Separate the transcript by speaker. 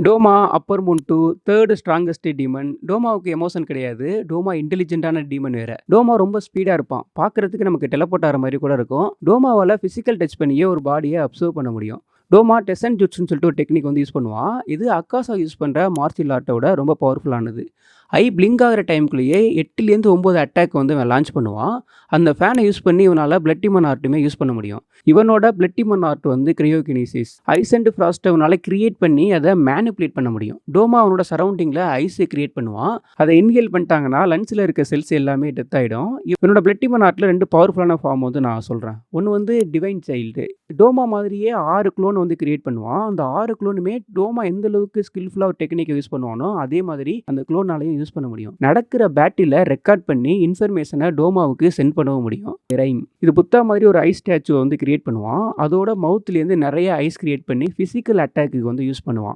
Speaker 1: டோமா upper moon 2 3 strongest demon. டோமாவுக்கு emotion கிடையாது. Douma இன்டெலிஜென்ட்டான demon வேற. டோமா ரொம்ப ஸ்பீடா இருப்பான். பார்க்கறதுக்கு நமக்கு டெலபோர்ட் ஆற மாரி கூட இருக்கும். டோமாவால பிசிக்கல் டச் பண்ணியே ஒரு பாடிய அப்சர்வ் பண்ண முடியும். டோமா டெசன் ஜுட்ஸ்ன்னு சொல்லிட்டு ஒரு டெக்னிக் வந்து யூஸ் பண்ணுவான். இது அக்காசா யூஸ் பண்ற மார்ஷியல் ஆர்ட்டோட ரொம்ப பவர்ஃபுல்லானது. ஐ பிளிங்க் ஆகுற டைம்குள்ளேயே 8லேருந்து 9 அட்டாக் வந்து அவன் லான்ச் பண்ணுவான். அந்த ஃபேனை யூஸ் பண்ணி இவனால பிளட் டிமன் ஆர்ட்டுமே யூஸ் பண்ண முடியும். இவனோட பிளட் டிமன் ஆர்ட் வந்து கிரையோகினீசிஸ். ஐஸ் அண்ட் ஃப்ராஸ்ட்டை இவனால கிரியேட் பண்ணி அதை மேனிபுலேட் பண்ண முடியும். டோமா அவனோட சரௌண்டிங்கில் ஐஸை கிரியேட் பண்ணுவான். அதை இன்ஹேல் பண்ணிட்டாங்கன்னா லன்ஸில் இருக்க செல்ஸ் எல்லாமே டெத் ஆகிடும். இவனோட பிளட் டிமன் ஆர்ட்டில் 2 பவர்ஃபுல்லான ஃபார்ம் வந்து நான் சொல்கிறேன். ஒன்று வந்து டிவைன் சைல்டு. டோமா மாதிரியே 6 குளோன் வந்து கிரியேட் பண்ணுவான். அந்த 6 குளோனுமே டோமா எந்த அளவுக்கு ஸ்கில்ஃபுல்லாக ஒரு டெக்னிக்கை யூஸ் பண்ணுவானோ அதே மாதிரி அந்த குளோனாலையும் யூஸ் பண்ண முடியும். நடக்கிற பேட்டில ரெக்கார்ட் பண்ணி இன்ஃபர்மேஷனை டோமாவுக்கு சென்ட் பண்ணவும் முடியும். ரைம் இது புத்தா மாதிரி ஒரு ஐஸ் ஸ்டாச்சுவை வந்து கிரியேட் பண்ணுவான். அதோட மவுத்லேருந்து நிறைய ஐஸ் கிரியேட் பண்ணி ஃபிசிக்கல் அட்டாக்கு வந்து யூஸ் பண்ணுவான்.